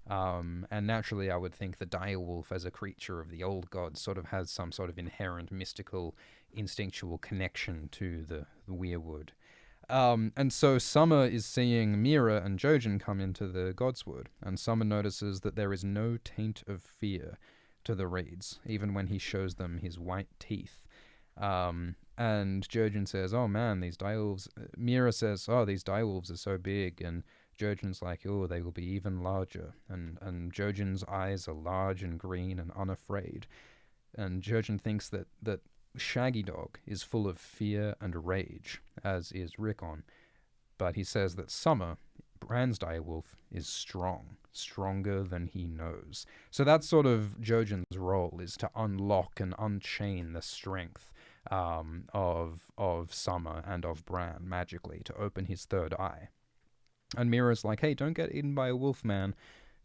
And naturally I would think the direwolf as a creature of the old gods sort of has some sort of inherent mystical, instinctual connection to the weirwood. And so Summer is seeing Mira and Jojen come into the Godswood, and Summer notices that there is no taint of fear to the Reeds, even when he shows them his white teeth. And Jojen says, oh man, these direwolves... Mira says, oh, these direwolves are so big, and Jojen's like, oh, they will be even larger. And Jojen's eyes are large and green and unafraid. And Jojen thinks that Shaggy Dog is full of fear and rage, as is Rickon. But he says that Summer, Bran's direwolf is strong, stronger than he knows. So that's sort of Jojen's role, is to unlock and unchain the strength of Summer and of Bran magically, to open his third eye. And Mira's like, hey, don't get eaten by a wolf, man.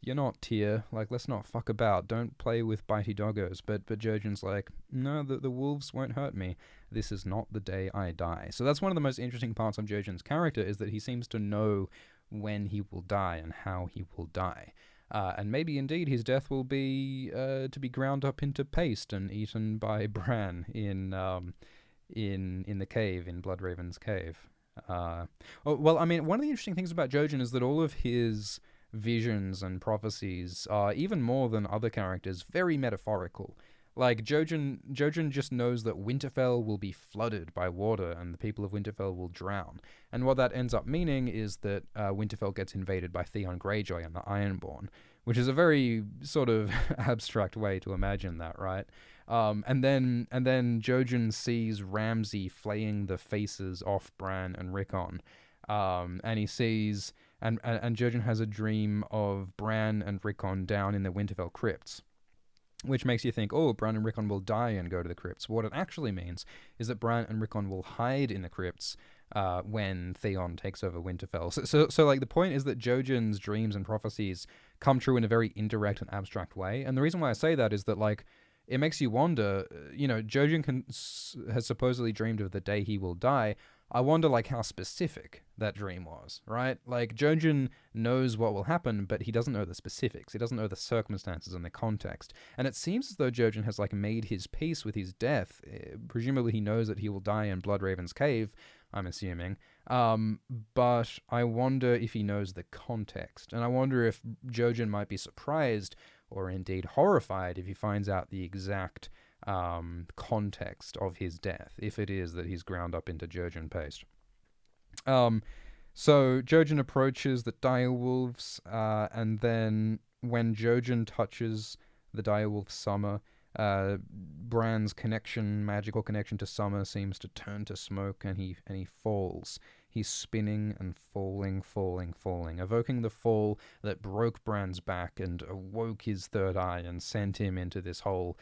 You're not Tyr. Like, let's not fuck about. Don't play with bitey doggos. But Jojen's like, no, the wolves won't hurt me. This is not the day I die. So that's one of the most interesting parts of Jojen's character, is that he seems to know when he will die and how he will die. And maybe indeed his death will be to be ground up into paste and eaten by Bran in the cave, in Bloodraven's cave. Well, I mean, one of the interesting things about Jojen is that all of his visions and prophecies are, even more than other characters, very metaphorical. Like, Jojen just knows that Winterfell will be flooded by water and the people of Winterfell will drown. And what that ends up meaning is that Winterfell gets invaded by Theon Greyjoy and the Ironborn, which is a very sort of abstract way to imagine that, right? And then Jojen sees Ramsay flaying the faces off Bran and Rickon. And he sees, and Jojen has a dream of Bran and Rickon down in the Winterfell crypts, which makes you think, oh, Bran and Rickon will die and go to the crypts. What it actually means is that Bran and Rickon will hide in the crypts when Theon takes over Winterfell. So like, the point is that Jojen's dreams and prophecies come true in a very indirect and abstract way. And the reason why I say that is that, like, it makes you wonder, Jojen has supposedly dreamed of the day he will die. I wonder, like, how specific that dream was, right? Like, Jojen knows what will happen, but he doesn't know the specifics. He doesn't know the circumstances and the context. And it seems as though Jojen has, like, made his peace with his death. Presumably he knows that he will die in Bloodraven's cave, I'm assuming. But I wonder if he knows the context. And I wonder if Jojen might be surprised, or indeed horrified, if he finds out the exact context of his death, if it is that he's ground up into Jojen paste. So Jojen approaches the direwolves, and then when Jojen touches the direwolf Summer, Bran's magical connection to Summer, seems to turn to smoke, and he falls. He's spinning and falling, evoking the fall that broke Bran's back and awoke his third eye and sent him into this whole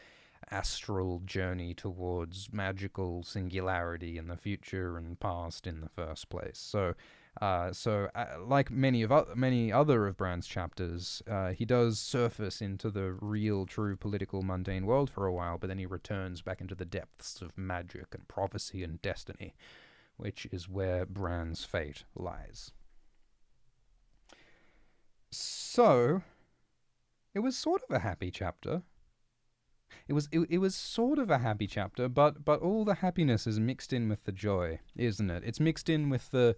astral journey towards magical singularity in the future and past in the first place. So like many other of Bran's chapters, he does surface into the real, true political, mundane world for a while, but then he returns back into the depths of magic and prophecy and destiny, which is where Bran's fate lies. So, it was sort of a happy chapter. It was sort of a happy chapter, but all the happiness is mixed in with the joy, isn't it? It's mixed in with the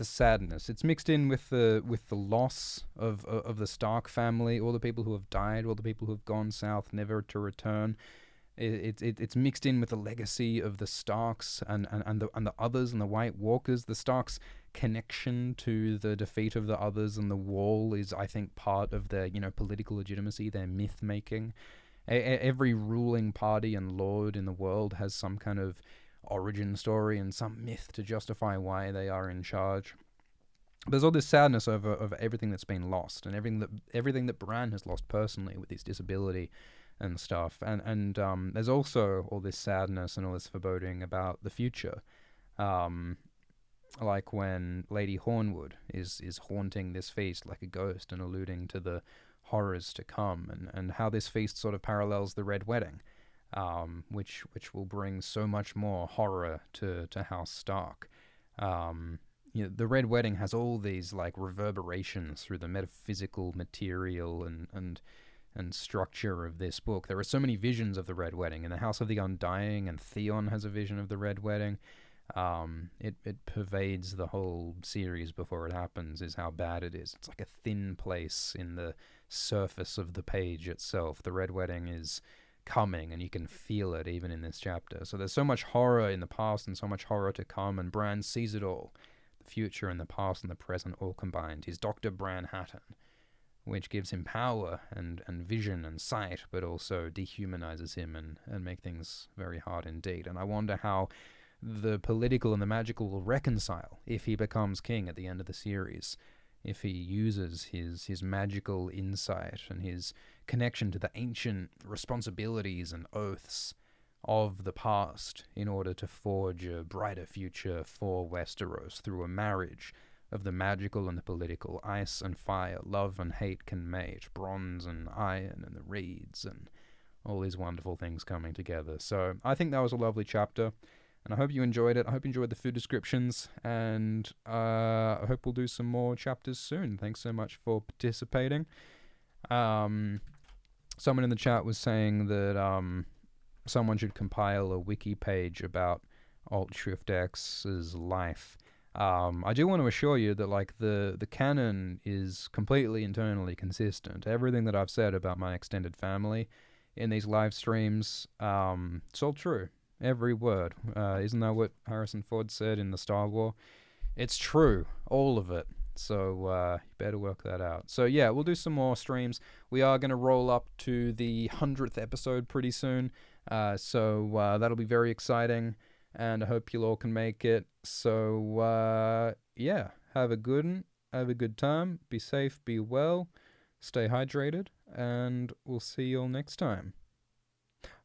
sadness. It's mixed in with the loss of the Stark family, all the people who have died, all the people who have gone south, never to return. It's mixed in with the legacy of the Starks and the others and the White Walkers. The Starks' connection to the defeat of the others and the Wall is, I think, part of their political legitimacy, their myth making. Every ruling party and lord in the world has some kind of origin story and some myth to justify why they are in charge. There's all this sadness over everything that's been lost, and everything that Bran has lost personally with his disability and stuff. And there's also all this sadness and all this foreboding about the future. Like when Lady Hornwood is haunting this feast like a ghost and alluding to the horrors to come, and how this feast sort of parallels the Red Wedding, which will bring so much more horror to House Stark. The Red Wedding has all these like reverberations through the metaphysical material and structure of this book. There are so many visions of the Red Wedding in the House of the Undying, and Theon has a vision of the Red Wedding. It pervades the whole series before it happens, is how bad it is. It's like a thin place in the surface of the page itself. The Red Wedding is coming, and you can feel it even in this chapter. So there's so much horror in the past and so much horror to come, and Bran sees it all. The future and the past and the present all combined. He's Dr. Bran Hatton, which gives him power and vision and sight, but also dehumanizes him and make things very hard indeed. And I wonder how the political and the magical will reconcile if he becomes king at the end of the series. if he uses his magical insight and his connection to the ancient responsibilities and oaths of the past in order to forge a brighter future for Westeros through a marriage of the magical and the political, ice and fire, love and hate can mate, bronze and iron and the reeds, and all these wonderful things coming together. So I think that was a lovely chapter, and I hope you enjoyed it. I hope you enjoyed the food descriptions, and I hope we'll do some more chapters soon. Thanks so much for participating. Someone in the chat was saying that someone should compile a wiki page about Alt Shift X's life. I do want to assure you that like the canon is completely internally consistent. Everything that I've said about my extended family in these live streams, it's all true. Every word. Isn't that what Harrison Ford said in the Star Wars? It's true. All of it. So you better work that out. So yeah, we'll do some more streams. We are going to roll up to the 100th episode pretty soon. So that'll be very exciting. And I hope you all can make it. So yeah, have a good time. Be safe, be well, stay hydrated, and we'll see you all next time.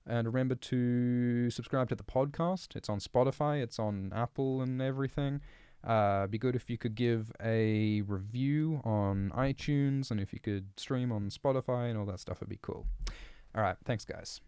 And remember to subscribe to the podcast. It's on Spotify, it's on Apple and everything. Be good if you could give a review on iTunes, and if you could stream on Spotify and all that stuff, would be cool. All right, thanks guys.